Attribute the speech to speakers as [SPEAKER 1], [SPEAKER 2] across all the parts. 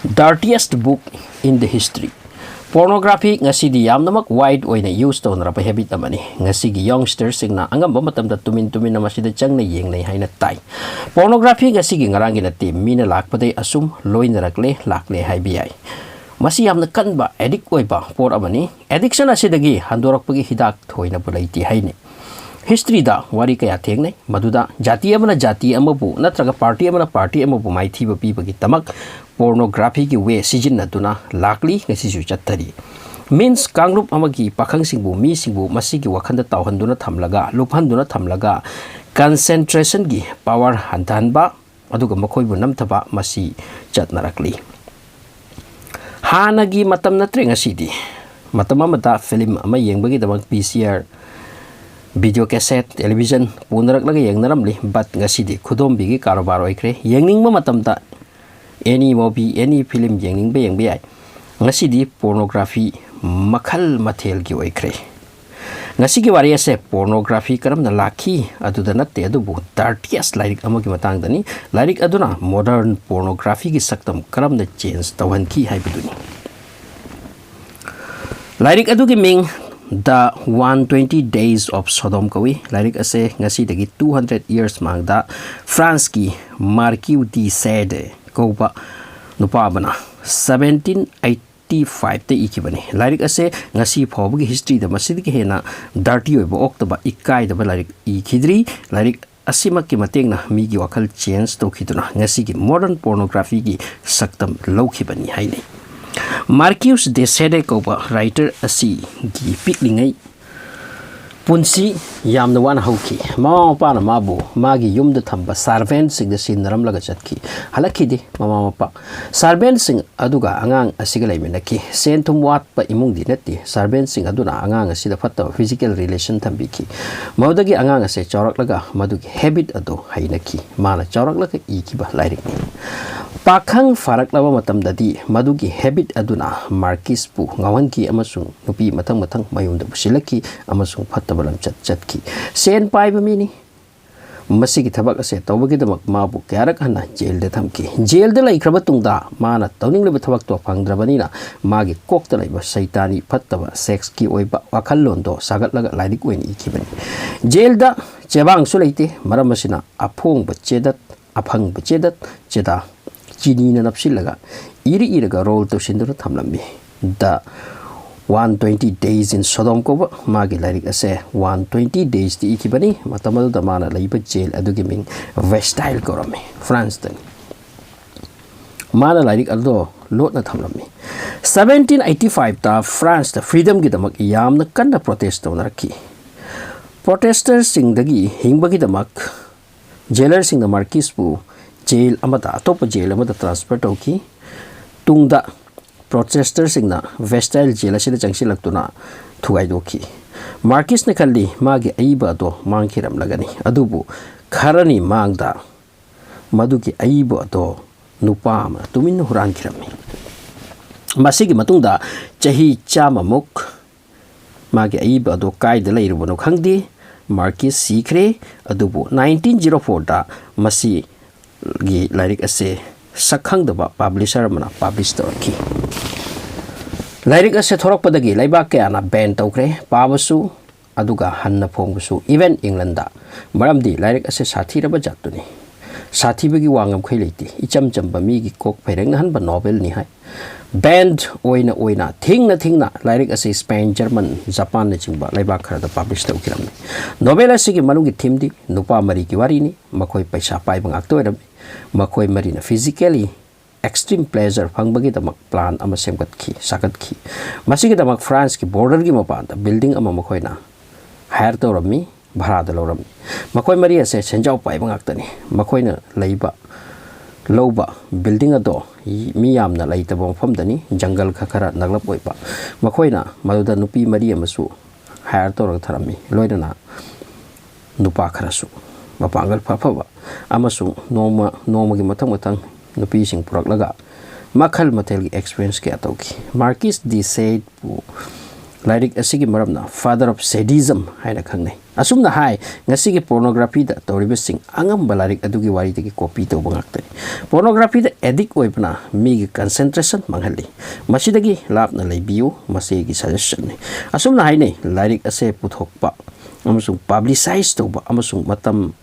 [SPEAKER 1] Dirtiest book in the history. Pornography ngasidi yamnamak wide oina use to na habit amani ngasigi youngsters singna angamba matamda tumin na masida changna yengnai haina tai. Pornography ngasigi ngarangi na te mina lakpade asum loinarakle lakle haibi ai. Masi yamna kanba addict oiba por amani addiction asidagi handorakpagi hidak thoina bulaiti haini. History da wari kaya thengnai maduda jati amana jati amabu natraga party amabu maithi ba pi bagi tamak pornography ki way sijin aduna lakli ngasi ju chattari means kangrup amagi pakhang singbu mi singbu masigi wakhanda tawhanduna thamlaga luphanduna thamlaga concentration gi power hantanba aduga makhoi bu namthaba masi chatnarakli hanagi matam natre ngasidi matam amata film ama yengbagi damang PCR video cassette television punarak laga yengnaramli but ngasidi khudom bigi karobar oikre yengningma matamta any movie any film yengning be yengbe ai ngasidi pornography makhal mathel gi oikre ngasigi wari ase pornography karam na lakhi aduda natte adubu 30 lairik amagi matang dani lairik aduna modern pornography gi saktam karam na change tawhan ki haibuduni lairik adugi ming The 120 Days of Sodom kawi lairik ase ngasi dagi 200 years mangda France ki Marquis de Sade koba nupa bana 1785 te ikibani lairik ase ngasi phawgi history da masjid ki hena dirty oiba oktaba ikai da lairik ikhidri lairik asima ki mateng na mi gi wakal change to khiduna ngasi ki modern pornography gi saktam lokhibani haini Marquis de Sade koba writer asi gi piklingai punsi yamna wana hauki mama mapa na mabu magi yumda thamba servant sing the sinaram laga chatki halaki de mama mapa servant sing aduga angang asiga laimenaki sentum wat pa imung di neti servant sing aduna angang asida fatta physical relation thambiki maudagi angang ase chorak laga madugi habit ado hainaki mana chorak laga ikiba lairik pakhang farak laba matam dadi madugi habit aduna Marquis pu ngawanki amasung nupi matang mayumda busilaki amasung fatta balam chatki sen pai ba mini masigi thabak ase tawbagi damak mabu kyarak hana jail de thamki jail de lai khraba tungda mana tawning le thabak to phangdrabani na magi kokta laiba saitani fattaba sex ki oiba wakhal londo sagat laga lairik oin ikibani jail da chebang su leite maram asina aphong ba chedat aphang ba chedat cheda chini na napsilaga iraga roll to sindura thamlambi da 120 days in Sodom ko magi lairik ase 120 days ti ikibani matamal da mana laiba jail adugi ming Vestile korami France tan mana lairik aldo lot na thamlami 1785 ta France ta freedom gi damak yamna kanna protest to narki protesters sing dagi hingbagi damak jailer sing da Marquis pu jail amata atop jail amata transfer to ki tungda protesters singna Vestile jail asida changsi laktuna thugai doki Marquis ne khalli magi aiba do mangkhiram lagani adubu kharani mangda maduki aiba do nupama tumin huran khirami masigi matungda chahi chama muk magi aiba do kai de leirubono khangdi Marquis sikre adubu 1904 da masi gi lairik ase sakhang daba publisher mana publish torki lairik ase thorak padagi laiba ke ana ban tawkre pabasu aduga hanna phongsu even England da maramdi lairik ase sathi raba jatuni sathi bagi wangam khaileiti icham chamba mi gi kok phaireng han ba novel ni hai band oina thingna lairik ase Spain German Japan ne chingba laiba khara da publish tawkiram novel ase gi manungi theme di nupa mari ki wari ni makhoi paisa pai bang aktoiram makhoi marina physically extreme pleasure phangbagi damak plan ama semgat ki sakat ki masigi damak France ki border gi mapa da building ama makhoina hire to rami bhara da loram makhoi mari ase senjau pai bang aktani makhoina leiba loba building ado mi yamna laita bong pham dani jungle khakara naglap oipa makhoina maduda nupi mari amasu hire to rang tharami loidana nupa kharasu mapangal phapaba amasung noma gi matang nupi sing purak laga makhal matel gi experience ke atauki Marquis de Sade pu lairik asigi maramna father of sadism haina khangnai asumna hai ngasigi pornography da toribasing angamba lairik adugi wari tegi copy to bangaktani pornography da addict oibna mi gi concentration manghali masidagi lapna leibiu masigi suggestion ni asumna hai nei lairik ase puthokpa amasung publicize toba amasung matam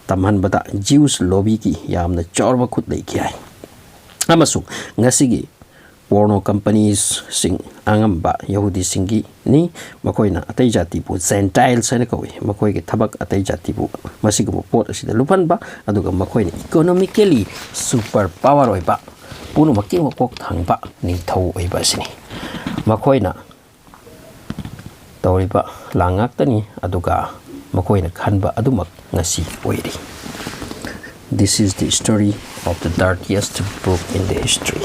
[SPEAKER 1] tamhanbada Jews lobby ki yamna chorba khut leiki hai amasung ngasigi porno companies sing angamba yahudi singi ni makoina atai jati bu gentiles ane kawi makoi ge thabak atai jati bu masigu pot asida lupan ba aduga makoina economically super power oiba punu making makok thangba ni thau oiba sini makoina tawriba langak tani aduga makoina khanba adumak ngasi oiri. This is the story of the dirtiest book in the history.